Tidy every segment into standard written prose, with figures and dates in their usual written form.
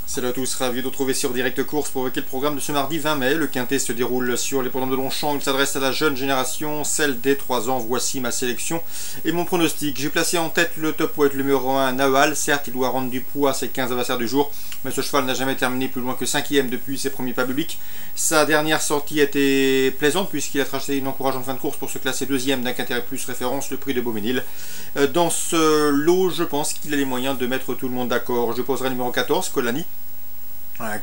Salut à tous, ravi de vous retrouver sur Direct Course pour évoquer le programme de ce mardi 20 mai. Le quintet se déroule sur les programmes de Longchamp. Il s'adresse à la jeune génération, celle des 3 ans. Voici ma sélection et mon pronostic. J'ai placé en tête le top weight, le numéro 1, Nawal. Certes, il doit rendre du poids à ses 15 adversaires du jour, mais ce cheval n'a jamais terminé plus loin que 5e depuis ses premiers pas publics. Sa dernière sortie était plaisante puisqu'il a tracé une encourageante fin de course pour se classer 2e d'un quintet plus référence, le prix de Beauménil. Dans ce lot, je pense qu'il a les moyens de mettre tout le monde d'accord. Je poserai le numéro 14, Colani,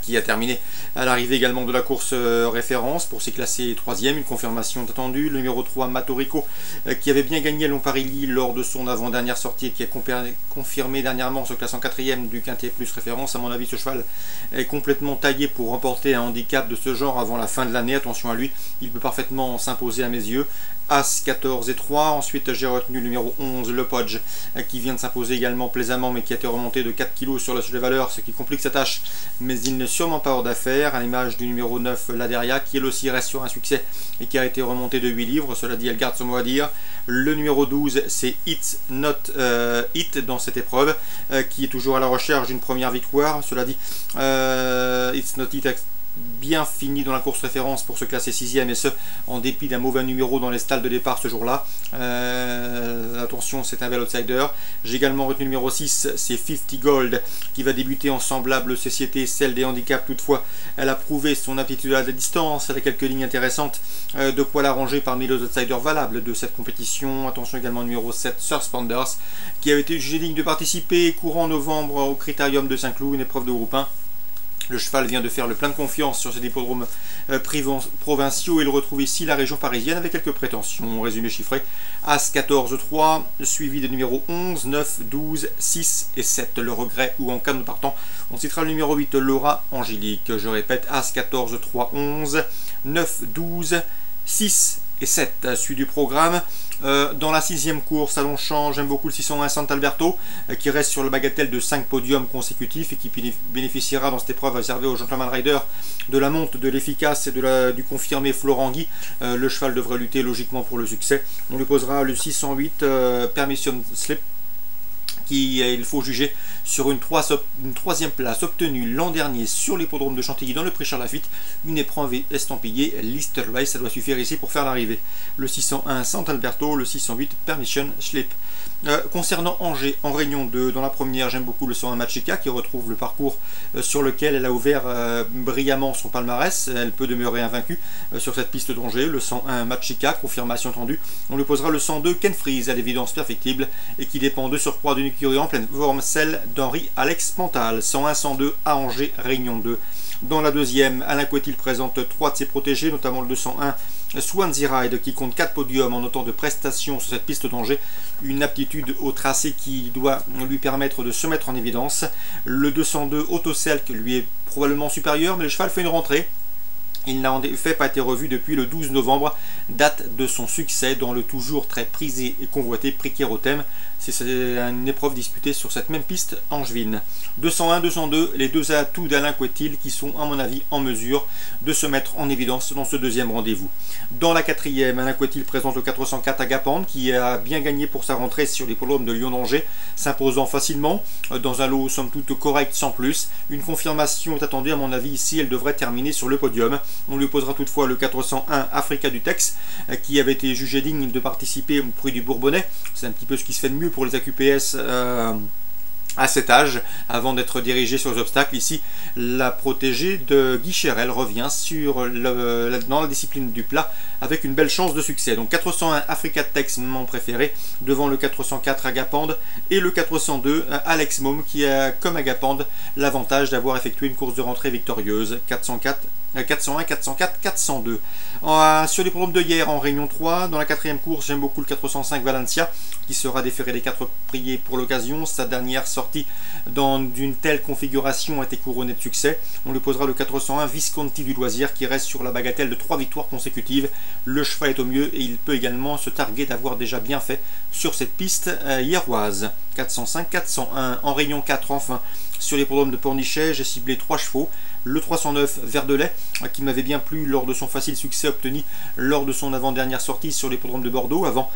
qui a terminé à l'arrivée également de la course référence pour s'y classer 3e, une confirmation attendue. Le numéro 3, Matorico, qui avait bien gagné à Lomparelli lors de son avant-dernière sortie et qui a confirmé dernièrement se classant 4e du quintet plus référence. À mon avis, ce cheval est complètement taillé pour remporter un handicap de ce genre avant la fin de l'année. Attention à lui, il peut parfaitement s'imposer à mes yeux. As, 14 et 3. Ensuite, j'ai retenu le numéro 11, Le Podge, qui vient de s'imposer également plaisamment, mais qui a été remonté de 4 kg sur la suite des valeurs, ce qui complique sa tâche. Mais il n'est sûrement pas hors d'affaire, à l'image du numéro 9, Laderia, qui elle aussi reste sur un succès et qui a été remonté de 8 livres. Cela dit, elle garde son mot à dire. Le numéro 12, c'est It's Not It dans cette épreuve, qui est toujours à la recherche d'une première victoire. Cela dit, It's Not It bien fini dans la course référence pour se classer 6e, et ce en dépit d'un mauvais numéro dans les stalles de départ ce jour-là. Attention, c'est un bel outsider. J'ai également retenu le numéro 6, c'est 50 Gold, qui va débuter en semblable société, celle des handicaps. Toutefois, elle a prouvé son aptitude à la distance, elle a quelques lignes intéressantes, de quoi la ranger parmi les outsiders valables de cette compétition. Attention également au numéro 7, Surspenders, qui avait été jugé digne de participer courant novembre au Critérium de Saint-Cloud, une épreuve de groupe 1. Le cheval vient de faire le plein de confiance sur ses hippodromes provinciaux. Il retrouve ici la région parisienne avec quelques prétentions. Résumé chiffré, As, 14, 3, suivi des numéros 11, 9, 12, 6 et 7. Le regret ou en cas de partant, on citera le numéro 8, Laura Angélique. Je répète, As, 14, 3, 11, 9, 12, 6 et 7. Suite du programme. Dans la 6e course à Longchamp, j'aime beaucoup le 601 Sant'Alberto, qui reste sur le bagatelle de 5 podiums consécutifs et qui bénéficiera dans cette épreuve réservée au Gentleman Rider de la monte, de l'efficace et du confirmé Florent Guy. Le cheval devrait lutter logiquement pour le succès. On lui posera le 608 Permission Slip, qui il faut juger sur une 3e place obtenue l'an dernier sur l'hippodrome de Chantilly dans le prix Charles Lafitte, une épreuve estampillée Lister Race. Ça doit suffire ici pour faire l'arrivée. Le 601 Sant'Alberto, le 608 Permission Slip. Concernant Angers, en Réunion 2, dans la première, j'aime beaucoup le 101 Machika, qui retrouve le parcours sur lequel elle a ouvert brillamment son palmarès. Elle peut demeurer invaincue sur cette piste d'Angers. Le 101 Machika, confirmation tendue. On lui posera le 102 Ken Freeze, à l'évidence perfectible, et qui dépend de surcroît d'une écurie en pleine forme, celle d'Henri Alex Pantal. 101-102 à Angers, Réunion 2. Dans la deuxième, Alain Couetil présente 3 de ses protégés, notamment le 201 Swansea Ride, qui compte 4 podiums en autant de prestations sur cette piste d'Angers, une aptitude au tracé qui doit lui permettre de se mettre en évidence. Le 202 Autoselk lui est probablement supérieur, mais le cheval fait une rentrée. Il n'a en effet pas été revu depuis le 12 novembre, date de son succès dans le toujours très prisé et convoité prix Kérotem. C'est une épreuve disputée sur cette même piste angevine. 201, 202, les deux atouts d'Alain Couetil qui sont à mon avis en mesure de se mettre en évidence dans ce deuxième rendez-vous. Dans la 4e, Alain Couetil présente le 404 Agapande, qui a bien gagné pour sa rentrée sur l'hippodrome de Lyon-d'Angers, s'imposant facilement dans un lot somme toute correct sans plus. Une confirmation est attendue à mon avis ici, elle devrait terminer sur le podium. On lui posera toutefois le 401 Africa du Tex, qui avait été jugé digne de participer au prix du Bourbonnais. C'est un petit peu ce qui se fait de mieux pour les AQPS à cet âge, avant d'être dirigé sur les obstacles. Ici, la protégée de Guy Cherel revient dans la discipline du plat avec une belle chance de succès. Donc 401 Africa Tex, mon préféré, devant le 404 Agapande et le 402 Alex Mom, qui a comme Agapande l'avantage d'avoir effectué une course de rentrée victorieuse. 401, 404, 402. Sur les programmes de hier en Réunion 3, dans la 4e course, j'aime beaucoup le 405 Valencia, qui sera déféré des 4 prix pour l'occasion. Sa dernière sortie dans une telle configuration a été couronnée de succès. On lui posera le 401 Visconti du Loisir, qui reste sur la bagatelle de 3 victoires consécutives. Le cheval est au mieux et il peut également se targuer d'avoir déjà bien fait sur cette piste hieroise. 405, 401. En Réunion 4, enfin, sur les programmes de Pornichet, j'ai ciblé 3 chevaux. Le 309 Verdelais, qui m'avait bien plu lors de son facile succès obtenu lors de son avant-dernière sortie sur l'hippodrome de Bordeaux, avant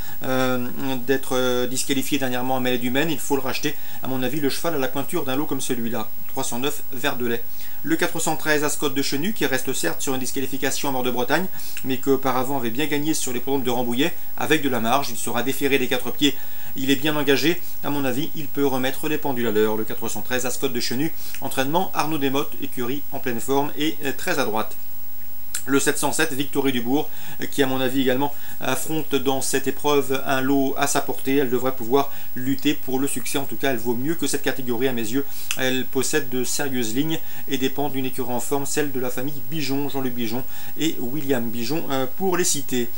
d'être disqualifié dernièrement à Mêlée du Maine, il faut le racheter. À mon avis, le cheval a la pointure d'un lot comme celui-là. 309 Verdelet. Le 413 Ascot de Chenu, qui reste certes sur une disqualification à mort de Bretagne, mais qui auparavant avait bien gagné sur les programmes de Rambouillet avec de la marge. Il sera déféré des 4 pieds. Il est bien engagé. À mon avis, il peut remettre les pendules à l'heure. Le 413 Ascot de Chenu. Entraînement Arnaud Desmottes, écurie en pleine forme et très à droite. Le 707 Victory Dubourg, qui à mon avis également affronte dans cette épreuve un lot à sa portée. Elle devrait pouvoir lutter pour le succès. En tout cas, elle vaut mieux que cette catégorie à mes yeux. Elle possède de sérieuses lignes et dépend d'une écurie en forme, celle de la famille Bijon, Jean-Luc Bijon et William Bijon pour les citer.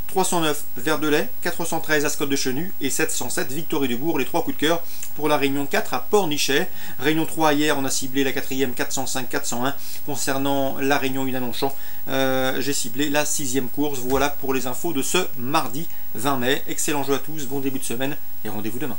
309 Verdelet, 413 Ascot de Chenu et 707 Victory Dubourg, les 3 coups de cœur pour la Réunion 4 à Pornichet. Réunion 3 hier, on a ciblé la 4e 405-401. Concernant la Réunion 1 à Longchamp, j'ai ciblé la 6e course. Voilà pour les infos de ce mardi 20 mai. Excellent jeu à tous, bon début de semaine et rendez-vous demain.